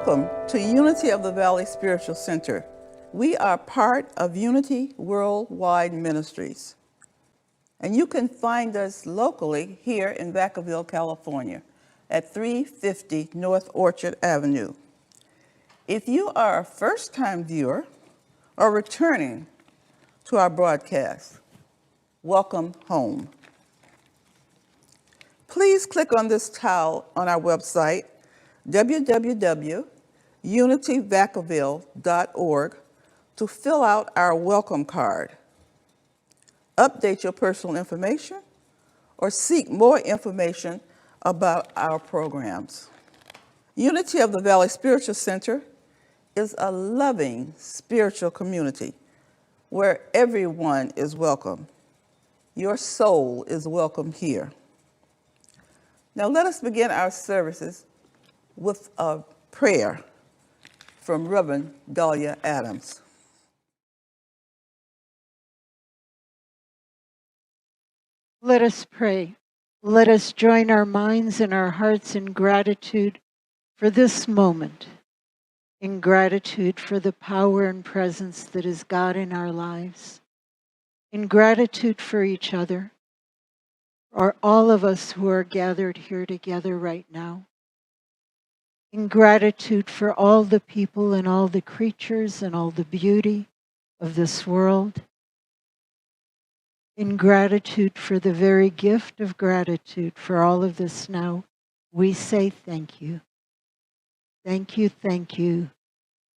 Welcome to Unity of the Valley Spiritual Center. We are part of Unity Worldwide Ministries, and you can find us locally here in Vacaville, California, at 350 North Orchard Avenue. If you are a first-time viewer or returning to our broadcast, welcome home. Please click on this tile on our website, www.unityvacaville.org, to fill out our welcome card, update your personal information, or seek more information about our programs. Unity of the Valley Spiritual Center is a loving spiritual community where everyone is welcome. Your soul is welcome here. Now let us begin our services with a prayer from Reverend Dalia Adams. Let us pray. Let us join our minds and our hearts in gratitude for this moment, in gratitude for the power and presence that is God in our lives, in gratitude for each other, or all of us who are gathered here together right now, in gratitude for all the people and all the creatures and all the beauty of this world, in gratitude for the very gift of gratitude for all of this now, we say thank you. Thank you,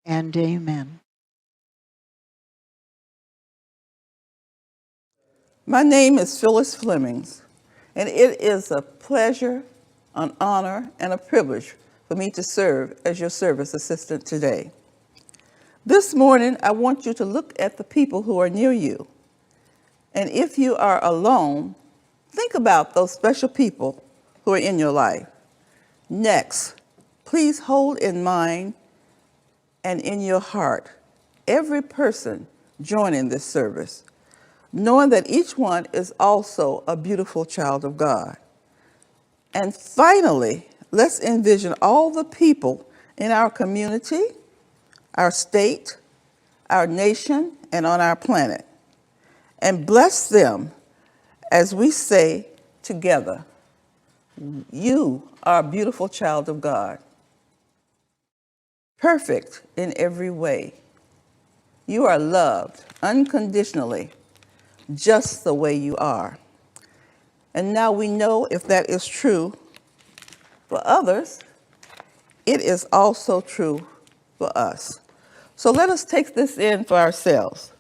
and amen. My name is Phyllis Flemings, and it is a pleasure, an honor, and a privilege for me to serve as your service assistant today. This morning, I want you to look at the people who are near you. And if you are alone, think about those special people who are in your life. Next, please hold in mind and in your heart every person joining this service, knowing that each one is also a beautiful child of God. And finally, let's envision all the people in our community, our state, our nation, and on our planet, and bless them as we say together, you are a beautiful child of God, perfect in every way. You are loved unconditionally, just the way you are. And now we know if that is true for others, it is also true for us. So let us take this in for ourselves.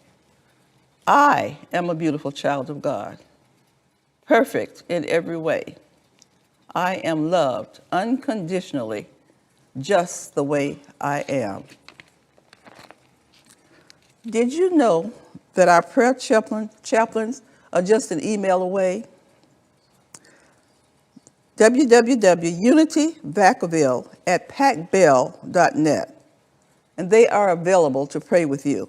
I am a beautiful child of God, perfect in every way. I am loved unconditionally, just the way I am. Did you know that our prayer chaplains are just an email away? www.unityvacaville@pacbell.net, and they are available to pray with you.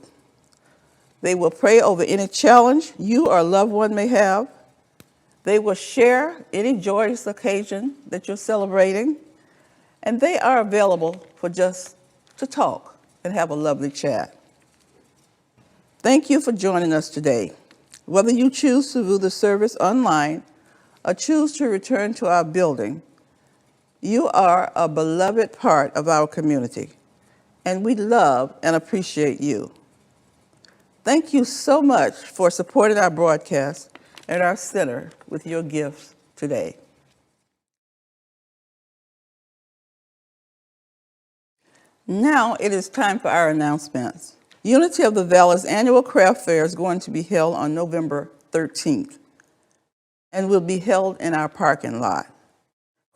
They will pray over any challenge you or a loved one may have. They will share any joyous occasion that you're celebrating, and they are available for just to talk and have a lovely chat. Thank you for joining us today. Whether you choose to view the service online or choose to return to our building, you are a beloved part of our community, and we love and appreciate you. Thank you so much for supporting our broadcast and our center with your gifts today. Now it is time for our announcements. Unity of the Valley's annual craft fair is going to be held on November 13th and will be held in our parking lot.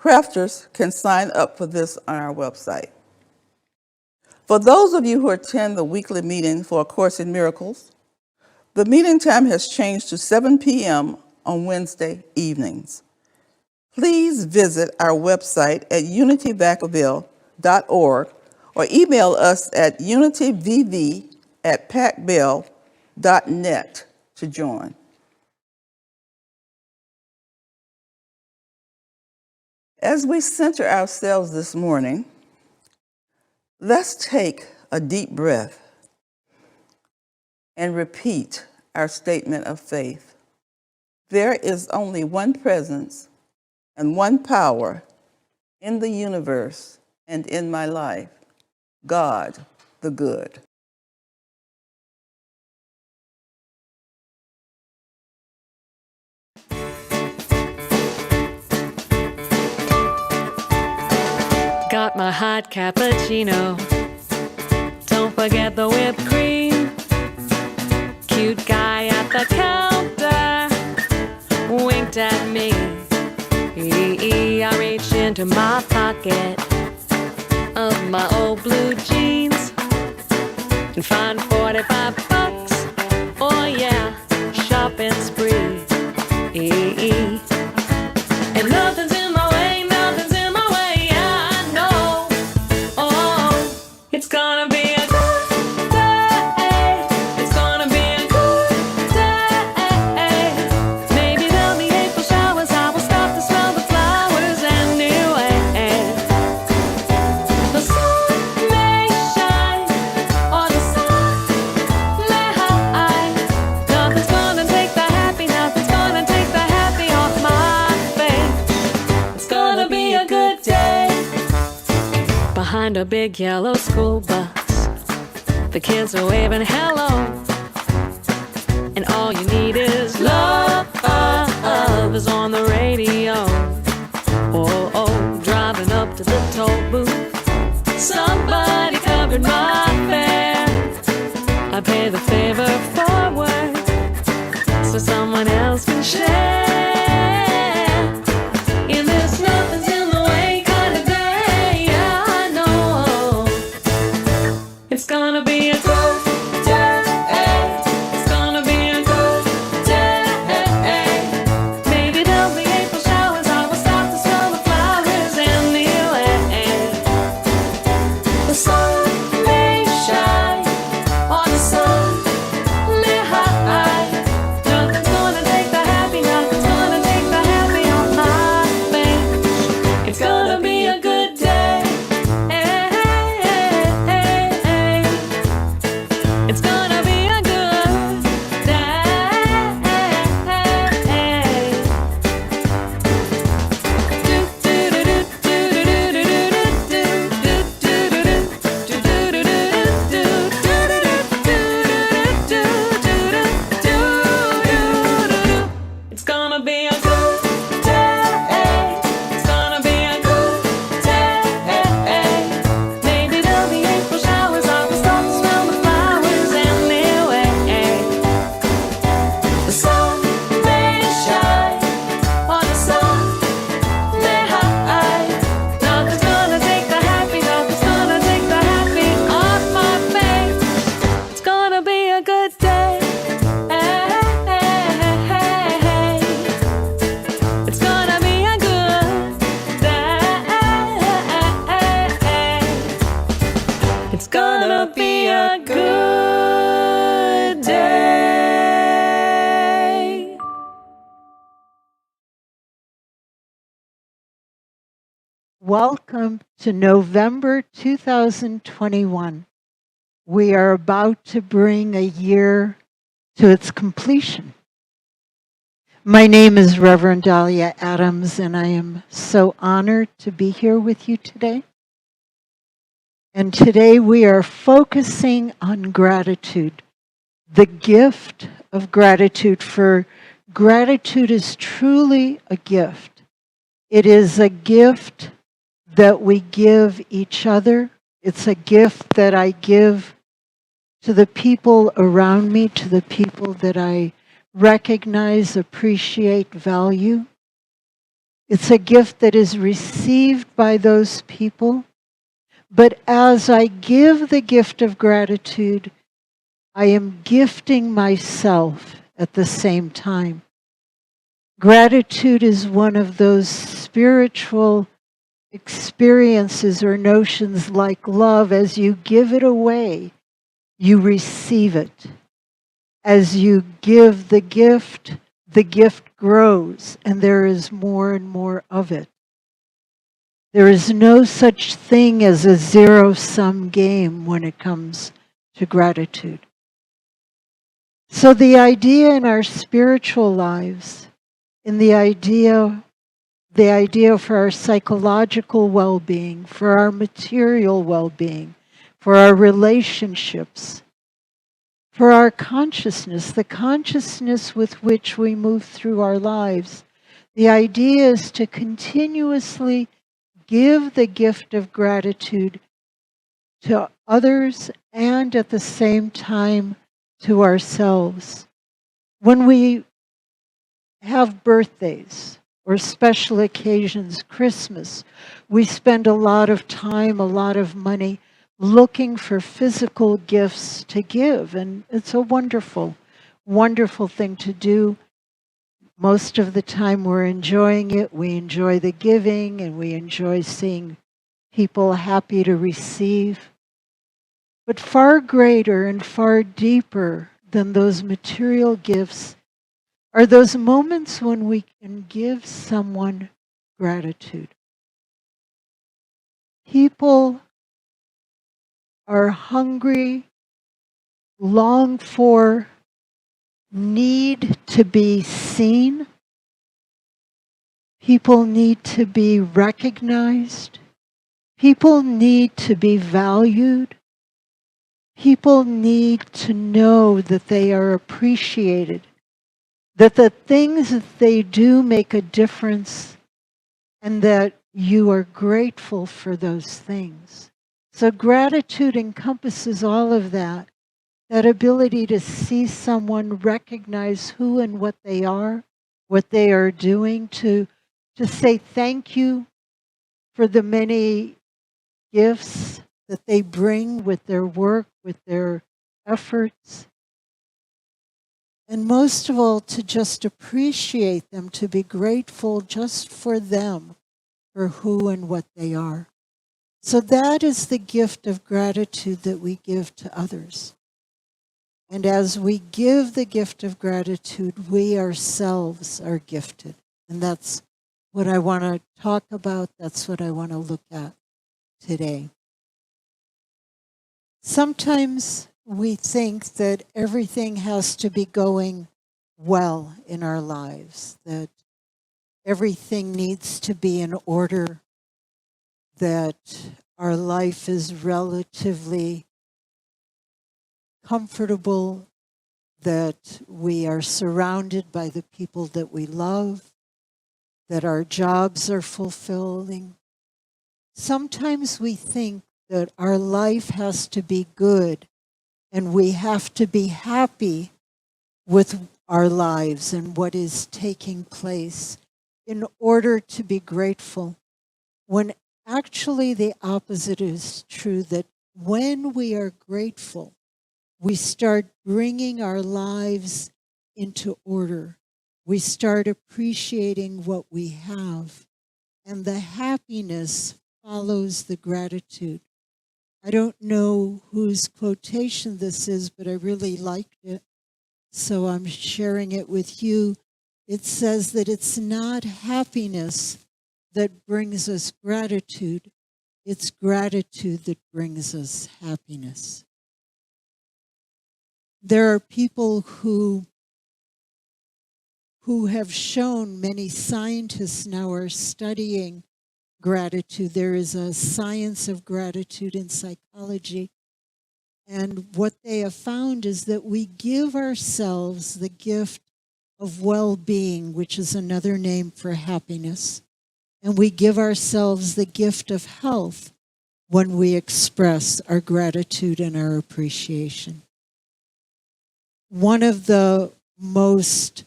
Crafters can sign up for this on our website. For those of you who attend the weekly meeting for A Course in Miracles, the meeting time has changed to 7 p.m. on Wednesday evenings. Please visit our website at unityvacaville.org or email us at unityvv@pacbell.net to join. As we center ourselves this morning, Let's take a deep breath and repeat our statement of faith. There is only one presence and one power in the universe and in my life, God the good. Got my hot cappuccino. Don't forget the whipped cream. Cute guy at the counter winked at me. I reached into my pocket of my old blue jeans and found $45. Oh yeah, shopping spree. And nothing's in my way, nothing's in my way, yeah, I know. Oh, it's gonna be a good day. It's gonna be a good day. Maybe there'll be April showers. I will stop to smell the flowers anyway. The sun may shine or the sun may hide. Nothing's gonna take the happy, nothing's gonna take the happy off my face. It's gonna be a good day. Behind a big yellow school bus, the kids are waving hello, and all you need is love. Is on the radio. Oh, oh, driving up to the toll booth. Somebody covered my fare. I pay the favor forward so someone else can share. In this nothing's in the way kind of day, yeah, I know. It's gonna be a good day. It's gonna be a good day. Maybe there'll be April showers. I will stop to smell the flowers anyway. The sun may shine or the sun may hide. Nothing's gonna take the happy, nothing's gonna take the happy off my face. It's gonna be a good day. It's gonna be a good day. It's gonna be a good day. It's gonna be a good day. Maybe there'll be April showers. I will start to smell the flowers anyway. The sun may shine or the sun may hide. Nothing's gonna take the happy, nothing's gonna take the happy off my face. It's gonna be a good day. It's gonna be a good day. It's gonna be a good day. Welcome to November 2021. We are about to bring a year to its completion. My name is Reverend Dalia Adams, and I am so honored to be here with you today. And today we are focusing on gratitude, the gift of gratitude, for gratitude is truly a gift. It is a gift that we give each other. It's a gift that I give to the people around me, to the people that I recognize, appreciate, value. It's a gift that is received by those people. But as I give the gift of gratitude, I am gifting myself at the same time. Gratitude is one of those spiritual experiences or notions like love. As you give it away, you receive it. As you give the gift grows, and there is more and more of it. There is no such thing as a zero-sum game when it comes to gratitude. So the idea in our spiritual lives, in the idea for our psychological well-being, for our material well-being, for our relationships, for our consciousness, the consciousness with which we move through our lives, the idea is to continuously give the gift of gratitude to others and at the same time to ourselves. When we have birthdays or special occasions, Christmas, we spend a lot of time, a lot of money looking for physical gifts to give. And it's a wonderful, wonderful thing to do. Most of the time we're enjoying it. We enjoy the giving and we enjoy seeing people happy to receive. But far greater and far deeper than those material gifts are those moments when we can give someone gratitude. People are hungry, long for, need to be seen. People need to be recognized. People need to be valued. People need to know that they are appreciated, that the things that they do make a difference, and that you are grateful for those things. So gratitude encompasses all of that, that ability to see someone, recognize who and what they are doing, to say thank you for the many gifts that they bring with their work, with their efforts. And most of all, to just appreciate them, to be grateful just for them, for who and what they are. So that is the gift of gratitude that we give to others. And as we give the gift of gratitude, we ourselves are gifted. And that's what I want to talk about. That's what I want to look at today. Sometimes we think that everything has to be going well in our lives, that everything needs to be in order, that our life is relatively comfortable, that we are surrounded by the people that we love, that our jobs are fulfilling. Sometimes we think that our life has to be good and we have to be happy with our lives and what is taking place in order to be grateful, when actually the opposite is true, that when we are grateful, we start bringing our lives into order. We start appreciating what we have, and the happiness follows the gratitude. I don't know whose quotation this is, but I really liked it, so I'm sharing it with you. It says that it's not happiness that brings us gratitude, it's gratitude that brings us happiness. There are people who have shown, many scientists now are studying gratitude. There is a science of gratitude in psychology. And what they have found is that we give ourselves the gift of well-being, which is another name for happiness. And we give ourselves the gift of health when we express our gratitude and our appreciation. One of the most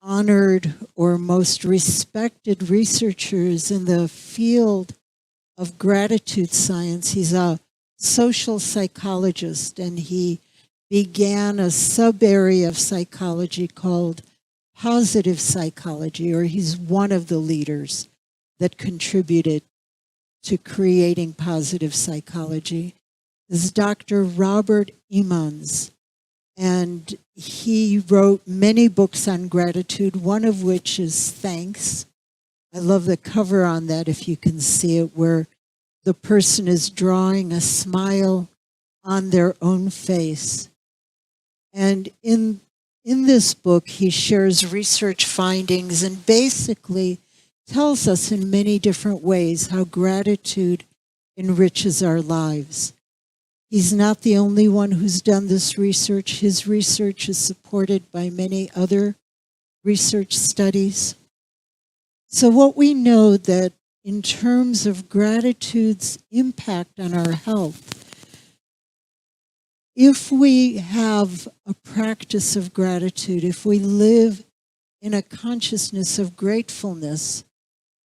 honored or most respected researchers in the field of gratitude science, he's a social psychologist, and he began a sub-area of psychology called positive psychology, or he's one of the leaders that contributed to creating positive psychology. This is Dr. Robert Emmons. And he wrote many books on gratitude, one of which is Thanks, I love the cover on that, if you can see it, where the person is drawing a smile on their own face. And in this book, he shares research findings and basically tells us in many different ways how gratitude enriches our lives. He's not the only one who's done this research. His research is supported by many other research studies. So what we know that in terms of gratitude's impact on our health, if we have a practice of gratitude, if we live in a consciousness of gratefulness,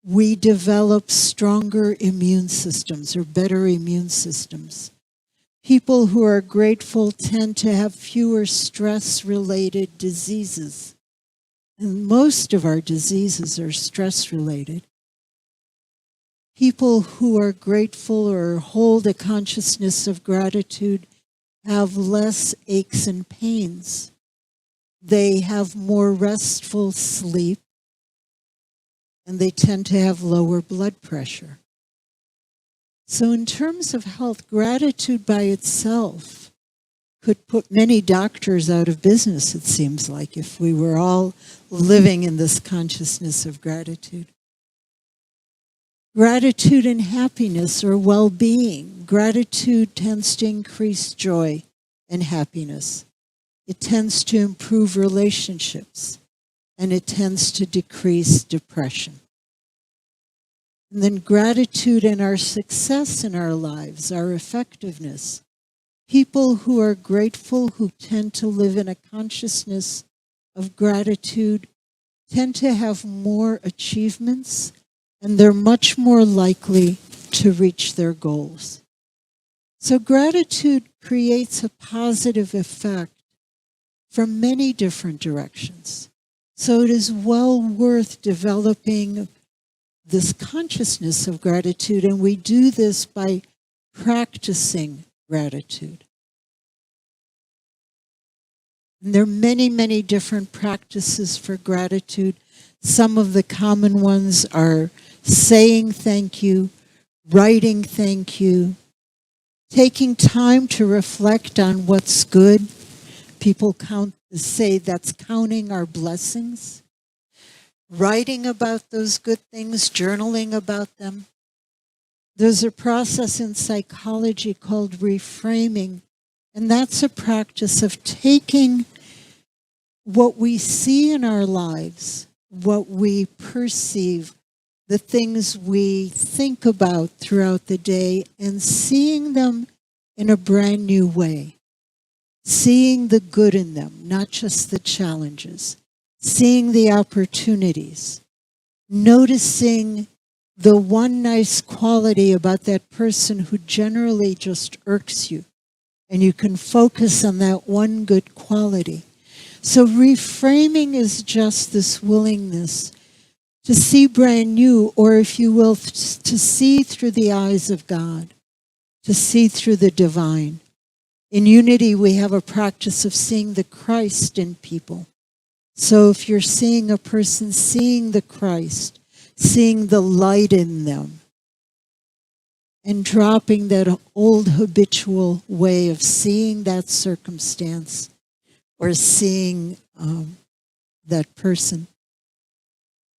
we develop stronger immune systems or better immune systems. People who are grateful tend to have fewer stress-related diseases. And most of our diseases are stress-related. People who are grateful or hold a consciousness of gratitude have less aches and pains. They have more restful sleep, and they tend to have lower blood pressure. So in terms of health, gratitude by itself could put many doctors out of business, it seems like, if we were all living in this consciousness of gratitude. Gratitude and happiness or well-being. Gratitude tends to increase joy and happiness. It tends to improve relationships, and it tends to decrease depression. And then gratitude and our success in our lives, our effectiveness. People who are grateful, who tend to live in a consciousness of gratitude, tend to have more achievements, and they're much more likely to reach their goals. So gratitude creates a positive effect from many different directions. So it is well worth developing this consciousness of gratitude, and we do this by practicing gratitude. And there are many, many different practices for gratitude. Some of the common ones are saying thank you, writing thank you, taking time to reflect on what's good. People say that's counting our blessings. Writing about those good things, journaling about them. There's a process in psychology called reframing, and that's a practice of taking what we see in our lives, what we perceive, the things we think about throughout the day, and seeing them in a brand new way. Seeing the good in them, not just the challenges. Seeing the opportunities. Noticing the one nice quality about that person who generally just irks you. And you can focus on that one good quality. So reframing is just this willingness to see brand new, or if you will, to see through the eyes of God, to see through the divine. In Unity, we have a practice of seeing the Christ in people. So if you're seeing a person, seeing the Christ, seeing the light in them, and dropping that old habitual way of seeing that circumstance or seeing that person.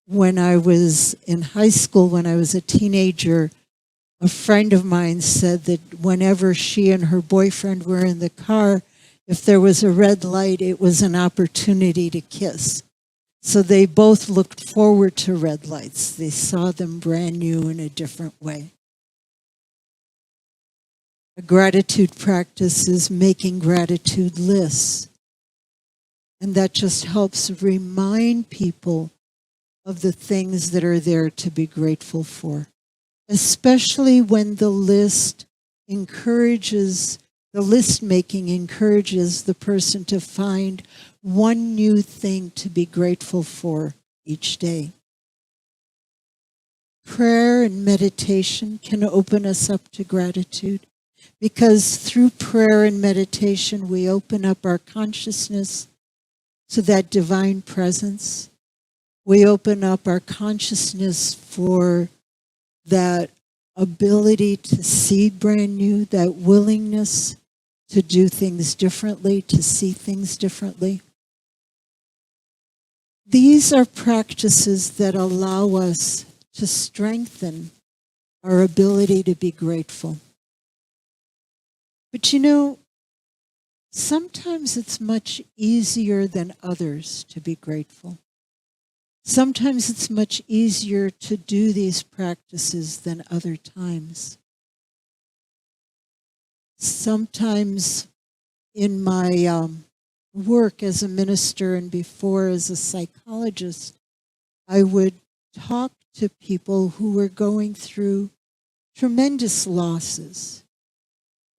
When I was in high school, when I was a teenager, a friend of mine said that whenever she and her boyfriend were in the car, if there was a red light, it was an opportunity to kiss. So they both looked forward to red lights. They saw them brand new in a different way. A gratitude practice is making gratitude lists. And that just helps remind people of the things that are there to be grateful for. Especially when the list making encourages the person to find one new thing to be grateful for each day. Prayer and meditation can open us up to gratitude, because through prayer and meditation we open up our consciousness to that divine presence. We open up our consciousness for that ability to see brand new, that willingness to do things differently, to see things differently. These are practices that allow us to strengthen our ability to be grateful. But you know, sometimes it's much easier than others to be grateful. Sometimes it's much easier to do these practices than other times. Sometimes in my work as a minister and before as a psychologist, I would talk to people who were going through tremendous losses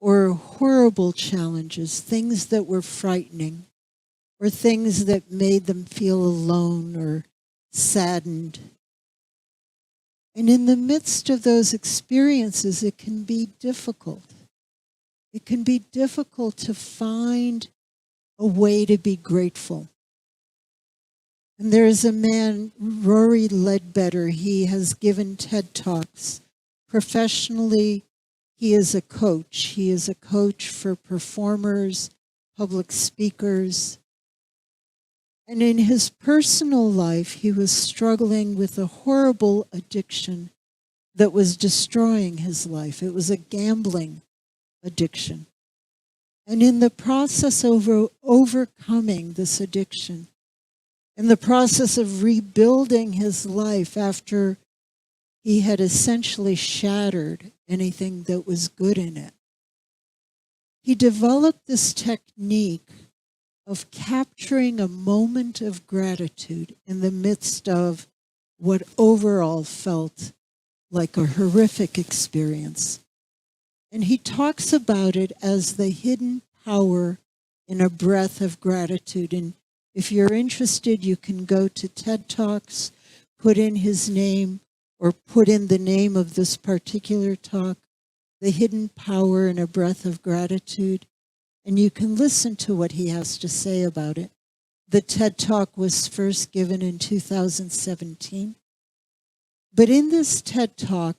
or horrible challenges, things that were frightening, or things that made them feel alone or saddened. And in the midst of those experiences, it can be difficult. It can be difficult to find a way to be grateful. And there is a man, Rory Ledbetter, he has given TED Talks. Professionally, he is a coach. He is a coach for performers, public speakers. And in his personal life, he was struggling with a horrible addiction that was destroying his life. It was a gambling addiction. And in the process of overcoming this addiction, in the process of rebuilding his life after he had essentially shattered anything that was good in it, he developed this technique of capturing a moment of gratitude in the midst of what overall felt like a horrific experience. And he talks about it as the hidden power in a breath of gratitude. And if you're interested, you can go to TED Talks, put in his name, or put in the name of this particular talk, The Hidden Power in a Breath of Gratitude, and you can listen to what he has to say about it. The TED Talk was first given in 2017. But in this TED Talk,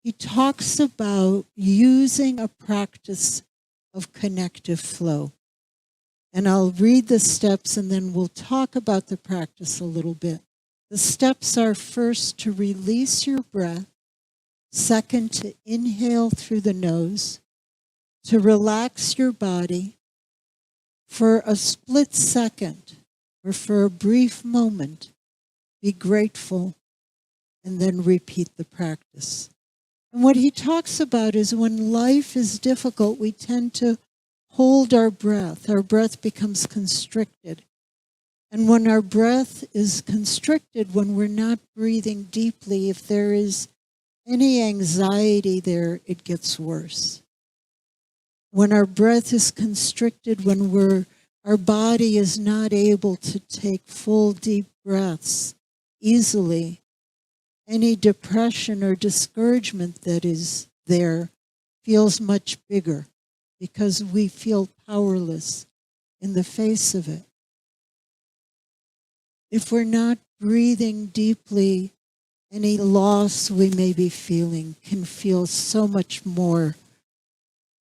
he talks about using a practice of connective flow. And I'll read the steps and then we'll talk about the practice a little bit. The steps are: first, to release your breath. Second, to inhale through the nose. To relax your body for a split second or for a brief moment. Be grateful and then repeat the practice. And what he talks about is when life is difficult, we tend to hold our breath. Our breath becomes constricted. And when our breath is constricted, when we're not breathing deeply, if there is any anxiety there, it gets worse. When our breath is constricted, when our body is not able to take full deep breaths easily, any depression or discouragement that is there feels much bigger because we feel powerless in the face of it. If we're not breathing deeply, any loss we may be feeling can feel so much more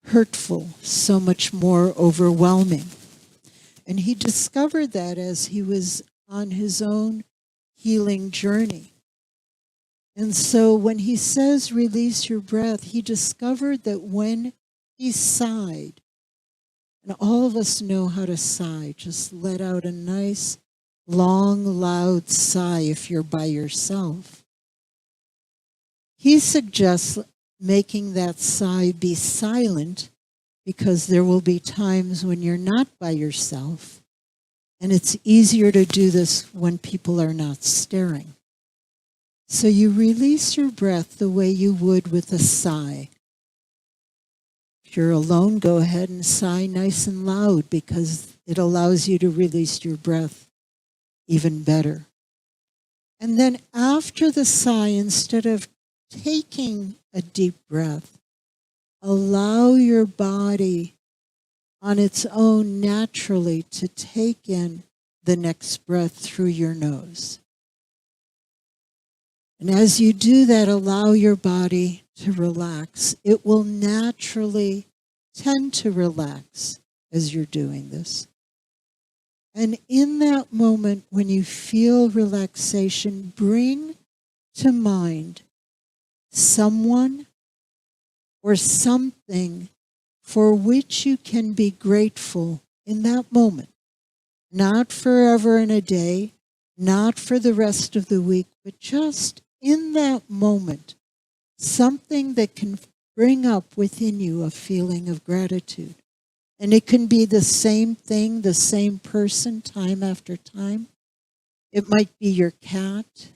hurtful, so much more overwhelming. And he discovered that as he was on his own healing journey. And so when he says release your breath, he discovered that when he sighed, and all of us know how to sigh, just let out a nice, long, loud sigh if you're by yourself. He suggests making that sigh be silent because there will be times when you're not by yourself, and it's easier to do this when people are not staring. So you release your breath the way you would with a sigh. If you're alone, go ahead and sigh nice and loud because it allows you to release your breath even better. And then after the sigh, instead of taking a deep breath, allow your body on its own naturally to take in the next breath through your nose. And as you do that, allow your body to relax. It will naturally tend to relax as you're doing this. And in that moment, when you feel relaxation, bring to mind someone or something for which you can be grateful in that moment. Not forever in a day, not for the rest of the week, but just in that moment, something that can bring up within you a feeling of gratitude. And it can be the same thing, the same person, time after time. It might be your cat,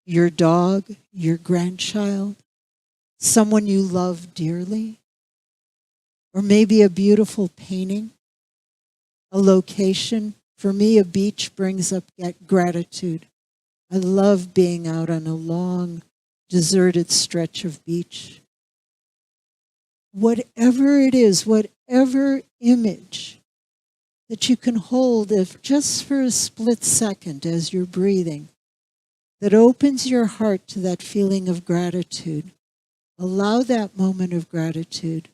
your dog, your grandchild, someone you love dearly, or maybe a beautiful painting, a location. For me, a beach brings up gratitude. I love being out on a long, deserted stretch of beach. Whatever it is, whatever image that you can hold, if just for a split second as you're breathing, that opens your heart to that feeling of gratitude. Allow that moment of gratitude.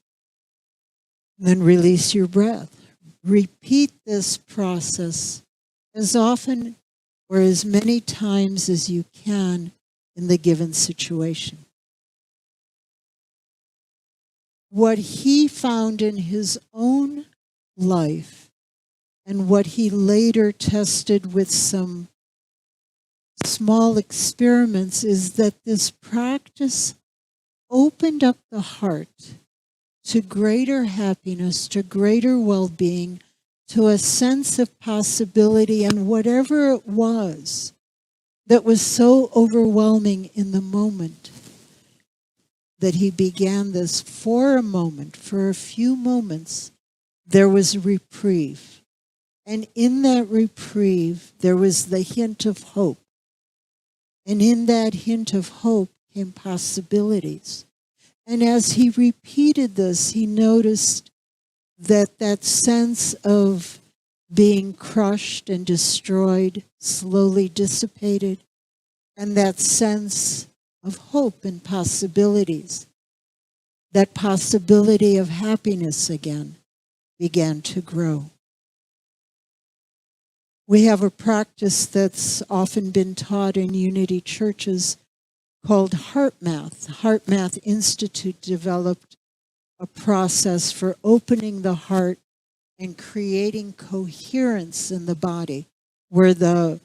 Then release your breath. Repeat this process as often or as many times as you can in the given situation. What he found in his own life and what he later tested with some small experiments is that this practice opened up the heart to greater happiness, to greater well-being, to a sense of possibility, and whatever it was that was so overwhelming in the moment that he began this for a moment, for a few moments, there was reprieve. And in that reprieve, there was the hint of hope. And in that hint of hope came possibilities. And as he repeated this, he noticed that that sense of being crushed and destroyed slowly dissipated, and that sense of hope and possibilities, that possibility of happiness again, began to grow. We have a practice that's often been taught in Unity churches called Heart Math. Heart Math Institute developed a process for opening the heart and creating coherence in the body, where the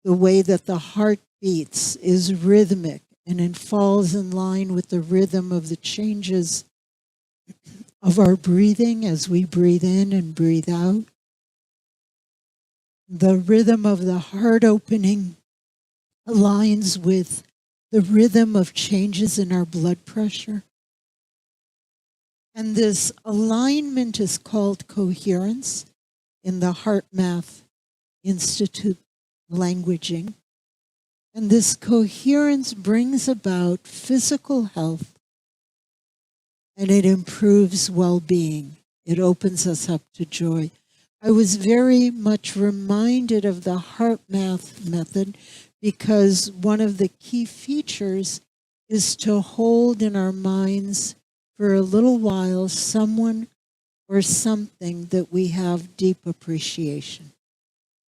way that the heart beats is rhythmic and it falls in line with the rhythm of the changes of our breathing as we breathe in and breathe out. The rhythm of the heart opening aligns with the rhythm of changes in our blood pressure. And this alignment is called coherence in the Heart Math Institute languaging. And this coherence brings about physical health and it improves well-being. It opens us up to joy. I was very much reminded of the Heart Math method because one of the key features is to hold in our minds for a little while someone or something that we have deep appreciation.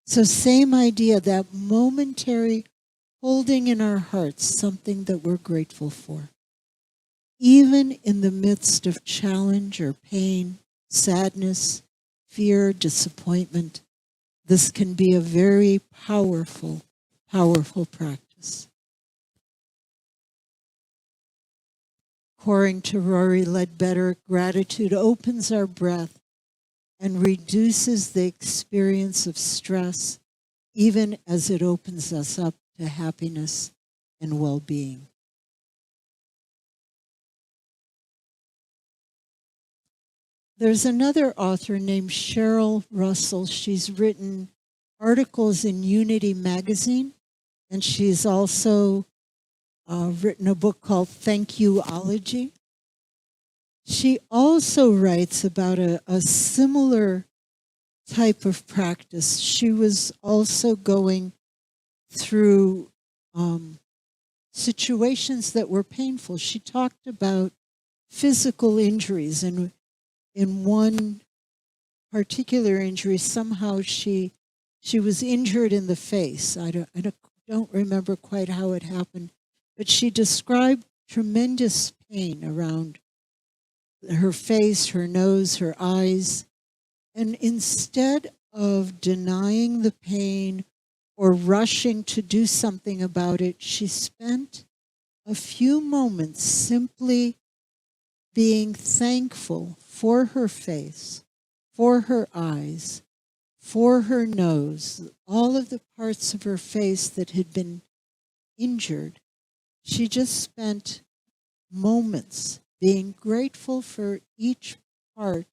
So same idea, that momentary holding in our hearts something that we're grateful for. Even in the midst of challenge or pain, sadness, fear, disappointment, this can be a very powerful practice. According to Rory Ledbetter, gratitude opens our breath and reduces the experience of stress, even as it opens us up to happiness and well-being. There's another author named Cheryl Russell. She's written articles in Unity magazine, and she's also written a book called Thank You-ology. She also writes about a similar type of practice. She was also going through situations that were painful. She talked about physical injuries, and in one particular injury, somehow she was injured in the face. I don't remember quite how it happened, but she described tremendous pain around her face, her nose, her eyes. And instead of denying the pain or rushing to do something about it, she spent a few moments simply being thankful for her face, for her eyes, for her nose, all of the parts of her face that had been injured. She just spent moments being grateful for each part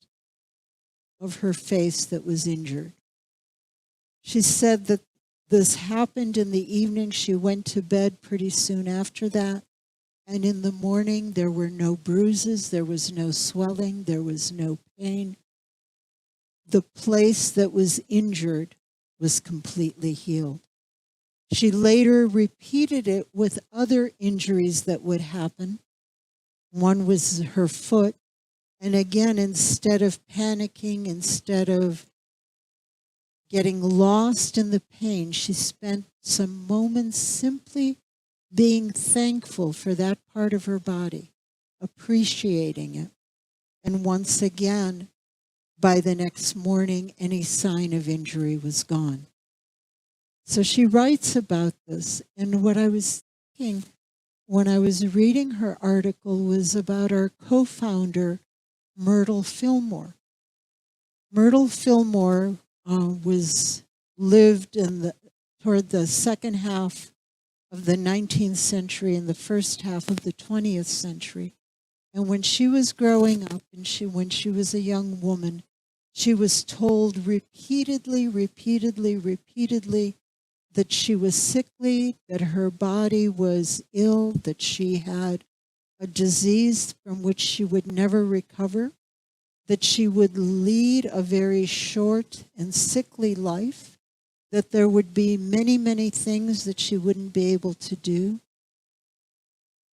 of her face that was injured. She said that this happened in the evening. She went to bed pretty soon after that. And in the morning, there were no bruises, there was no swelling, there was no pain. The place that was injured was completely healed. She later repeated it with other injuries that would happen. One was her foot. And again, instead of panicking, instead of getting lost in the pain, she spent some moments simply being thankful for that part of her body, appreciating it. And once again, by the next morning, any sign of injury was gone. So she writes about this. And what I was thinking when I was reading her article was about our co-founder, Myrtle Fillmore. Myrtle Fillmore lived toward the second half of the 19th century and the first half of the 20th century. And when she was growing up and when she was a young woman, she was told repeatedly that she was sickly, that her body was ill, that she had a disease from which she would never recover, that she would lead a very short and sickly life, that there would be many, many things that she wouldn't be able to do.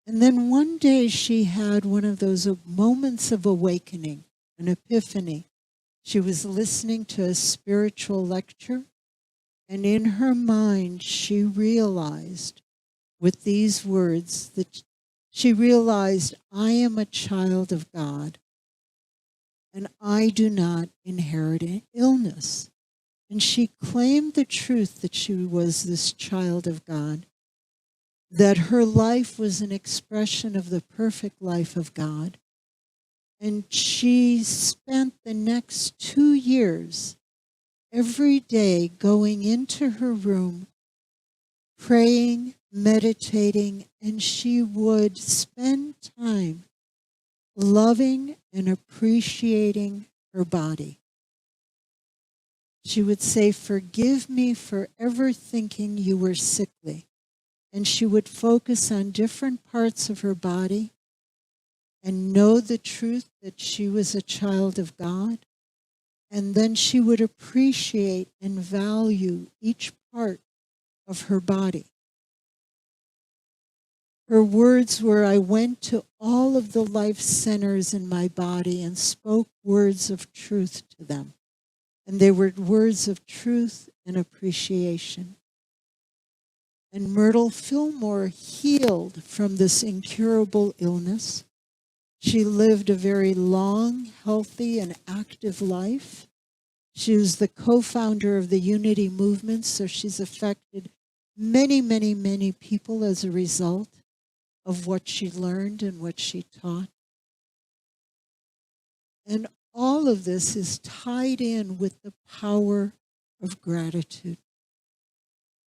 And then one day she had one of those moments of awakening, an epiphany. She was listening to a spiritual lecture, and in her mind she realized with these words that she realized, I am a child of God, and I do not inherit an illness. And she claimed the truth that she was this child of God, that her life was an expression of the perfect life of God. And she spent the next 2 years every day going into her room, praying, meditating, and she would spend time loving and appreciating her body. She would say, forgive me for ever thinking you were sickly. And she would focus on different parts of her body and know the truth that she was a child of God. And then she would appreciate and value each part of her body. Her words were, I went to all of the life centers in my body and spoke words of truth to them. And they were words of truth and appreciation. And Myrtle Fillmore healed from this incurable illness. She lived a very long, healthy, and active life. She was the co-founder of the Unity movement, so she's affected many, many, many people as a result of what she learned and what she taught. And all of this is tied in with the power of gratitude.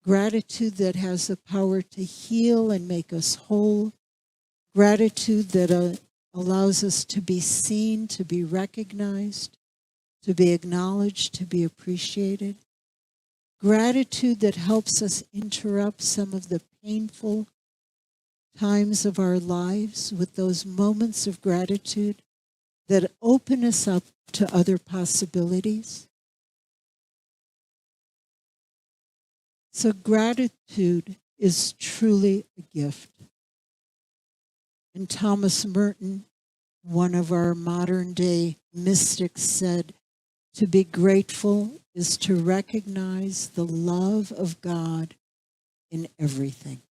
Gratitude that has the power to heal and make us whole. Gratitude that allows us to be seen, to be recognized, to be acknowledged, to be appreciated. Gratitude that helps us interrupt some of the painful times of our lives with those moments of gratitude that open us up to other possibilities. So gratitude is truly a gift. And Thomas Merton, one of our modern day mystics, said, to be grateful is to recognize the love of God in everything.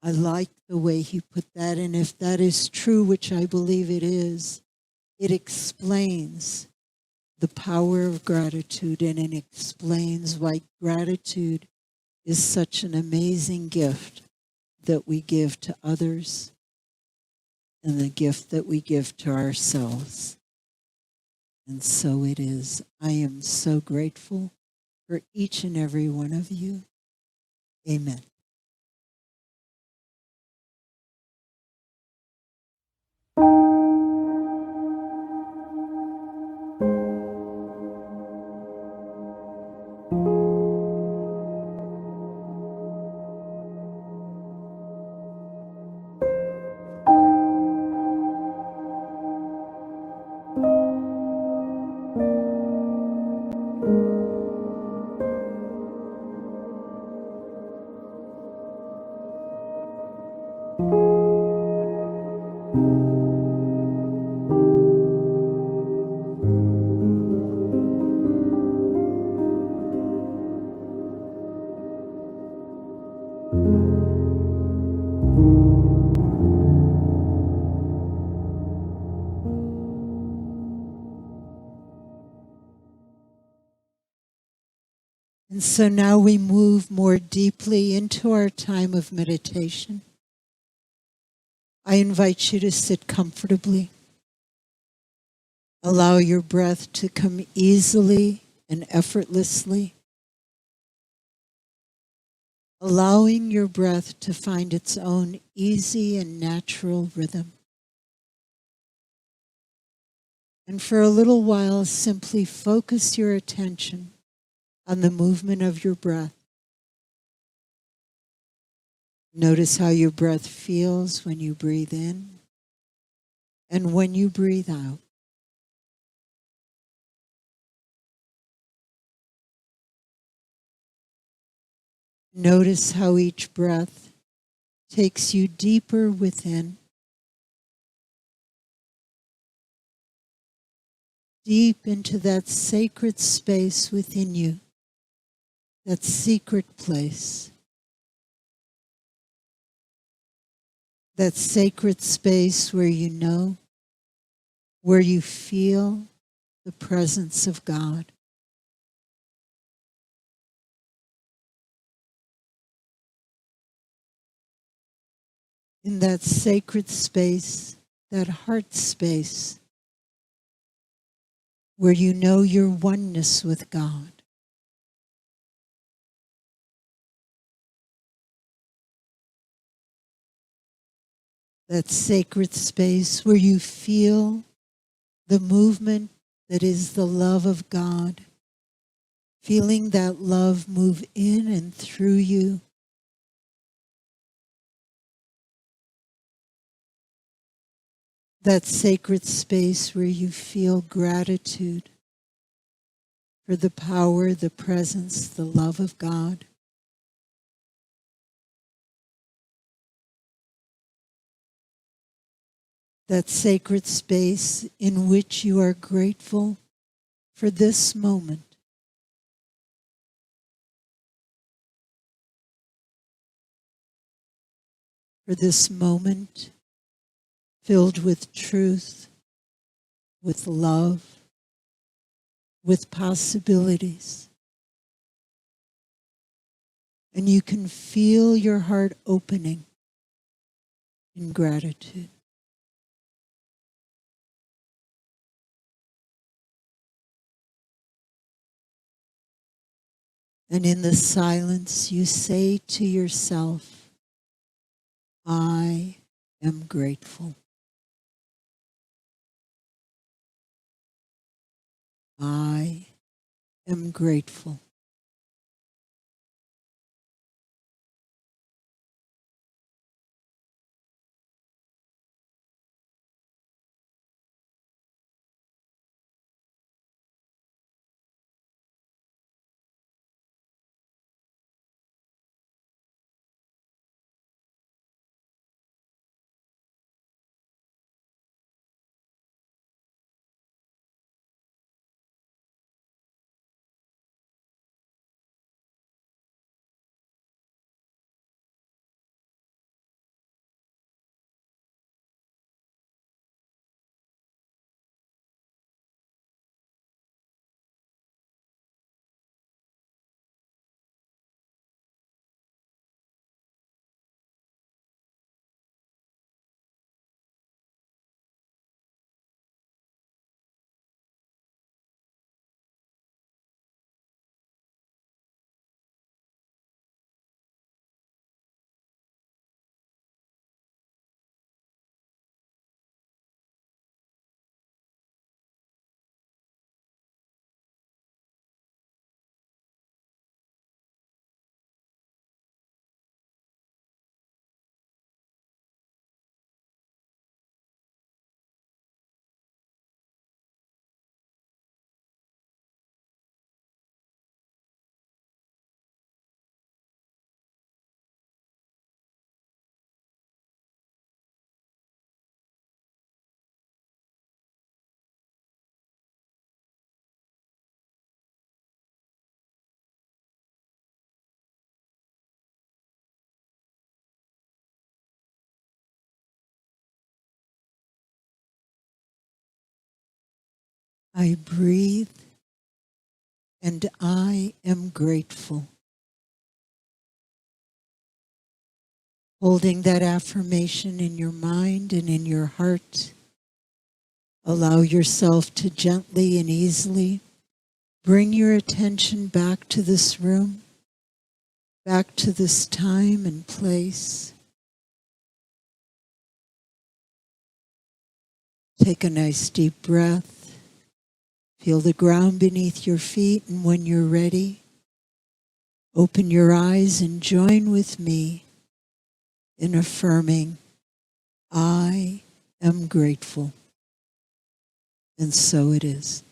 I like the way he put that, and if that is true, which I believe it is, it explains the power of gratitude, and it explains why gratitude is such an amazing gift that we give to others and the gift that we give to ourselves. And so it is. I am so grateful for each and every one of you. Amen. And so now we move more deeply into our time of meditation. I invite you to sit comfortably. Allow your breath to come easily and effortlessly. Allowing your breath to find its own easy and natural rhythm. And for a little while, simply focus your attention on the movement of your breath. Notice how your breath feels when you breathe in and when you breathe out. Notice how each breath takes you deeper within, deep into that sacred space within you, that secret place, that sacred space where you know, where you feel the presence of God. In that sacred space, that heart space, where you know your oneness with God. That sacred space where you feel the movement that is the love of God, feeling that love move in and through you. That sacred space where you feel gratitude for the power, the presence, the love of God. That sacred space in which you are grateful for this moment. For this moment filled with truth, with love, with possibilities. And you can feel your heart opening in gratitude. And in the silence, you say to yourself, I am grateful. I am grateful. I breathe, and I am grateful. Holding that affirmation in your mind and in your heart, allow yourself to gently and easily bring your attention back to this room, back to this time and place. Take a nice deep breath. Feel the ground beneath your feet, and when you're ready, open your eyes and join with me in affirming, I am grateful. And so it is.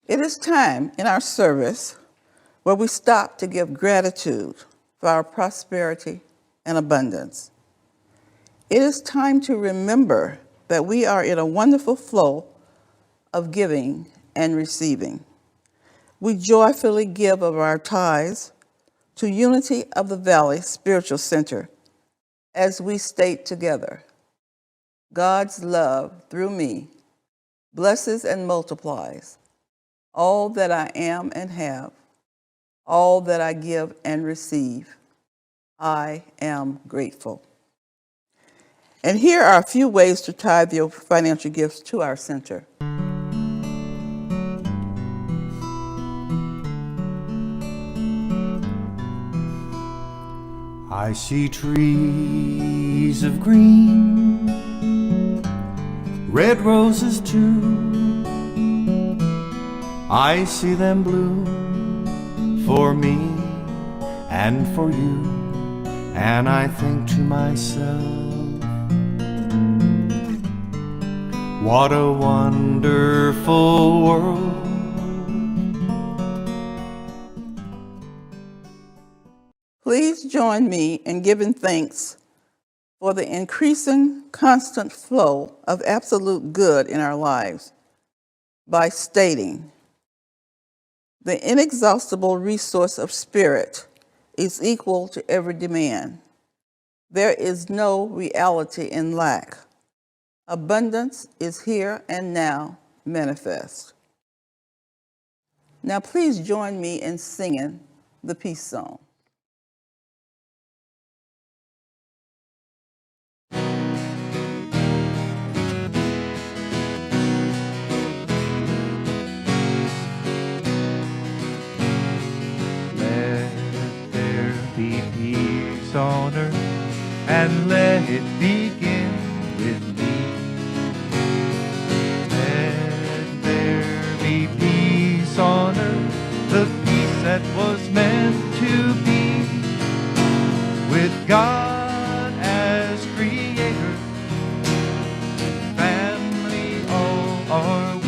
It is time in our service where we stop to give gratitude for our prosperity and abundance. It is time to remember that we are in a wonderful flow of giving and receiving. We joyfully give of our tithes to Unity of the Valley Spiritual Center as we state together, God's love through me blesses and multiplies all that I am and have, all that I give and receive. I am grateful. And here are a few ways to tithe your financial gifts to our center. I see trees of green, red roses too. I see them bloom for me and for you, and I think to myself, what a wonderful world. Please join me in giving thanks for the increasing constant flow of absolute good in our lives by stating, the inexhaustible resource of spirit is equal to every demand. There is no reality in lack. Abundance is here and now manifest. Now please join me in singing the peace song. Let there be peace on earth, and let it begin with me. Let there be peace on earth, the peace that was meant to be, with God as creator, family all are we.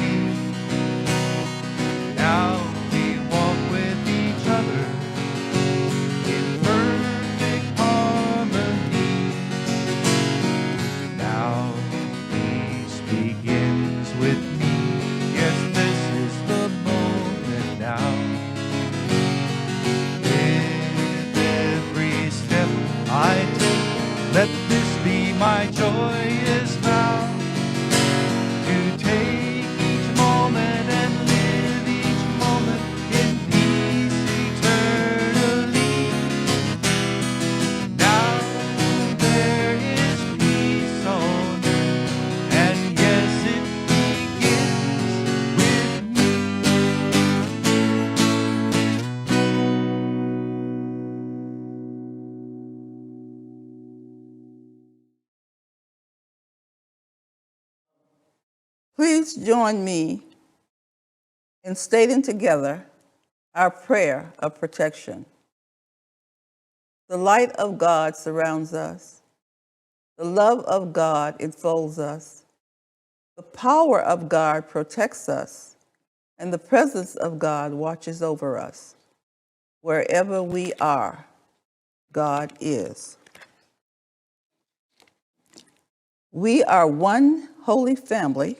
Now we walk with each other in perfect harmony. Now peace begins with me. Yes, this is the moment now. With every step I take, let this be my joyous vow, to take each moment and live each moment in peace eternally. Now there is peace on earth, and yes, it begins with me. Please join me in stating together our prayer of protection. The light of God surrounds us. The love of God enfolds us. The power of God protects us. And the presence of God watches over us. Wherever we are, God is. We are one holy family.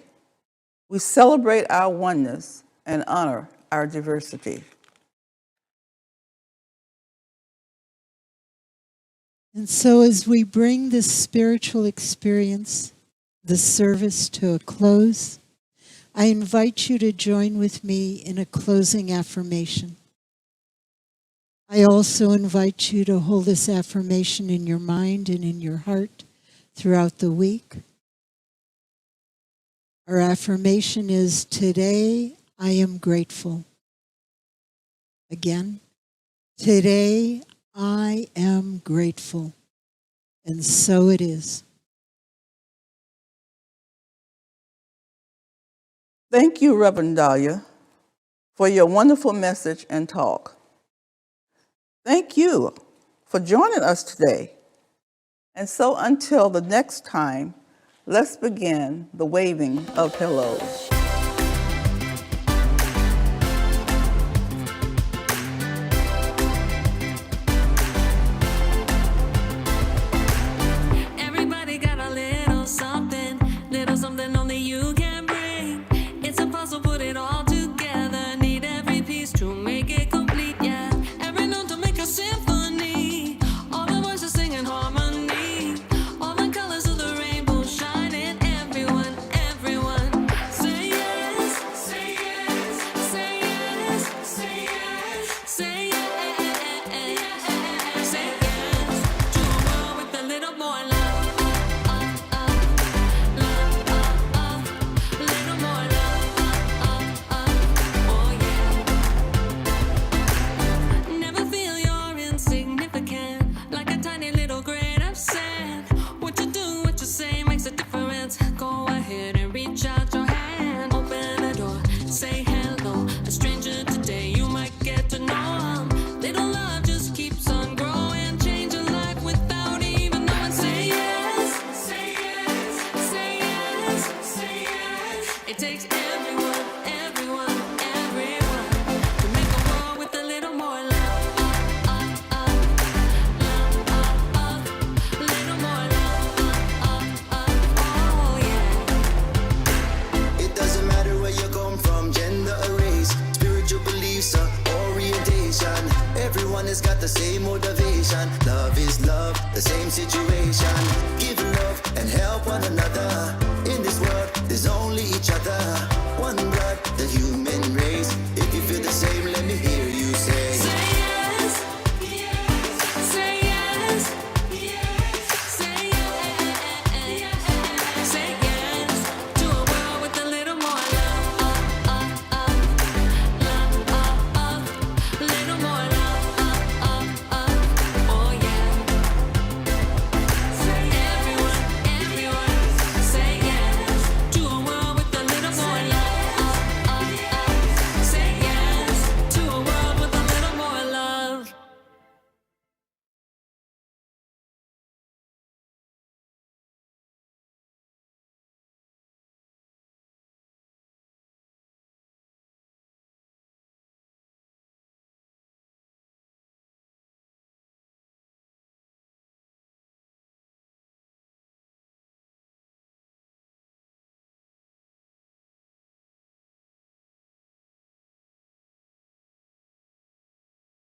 We celebrate our oneness and honor our diversity. And so as we bring this spiritual experience, the service to a close, I invite you to join with me in a closing affirmation. I also invite you to hold this affirmation in your mind and in your heart throughout the week. Our affirmation is, today I am grateful. Again, today I am grateful. And so it is. Thank you, Reverend Dahlia, for your wonderful message and talk. Thank you for joining us today. And so until the next time, let's begin the waving of hellos. Everybody got a little something only you can bring. It's impossible to put it all together. Need every piece to make it complete, yeah. Every note to make a symphony. All the voices singing harmony. All the colors of the rainbow shining. Everyone, everyone. Say yes, say yes, say yes, say yes, say yes, say yes to a world with a little more love. Little more love, oh yeah. Never feel you're insignificant, like a tiny little grain of sand. What you do, what you say makes a difference. Go ahead and reach out your hand. Open a door, say hello. A stranger today, you might get to know 'em. Little love just keeps on growing. Change your life without even knowing. Say yes, say yes, say yes, say yes. It takes everyone, everyone, everyone to make a world with a little more love. Little more love. Oh yeah. It doesn't matter where you come from, gender or race, spiritual beliefs or orientation. Everyone has got the same motivation. Love is love, the same situation. Give love and help one another. In this world, there's only each other. One blood, the human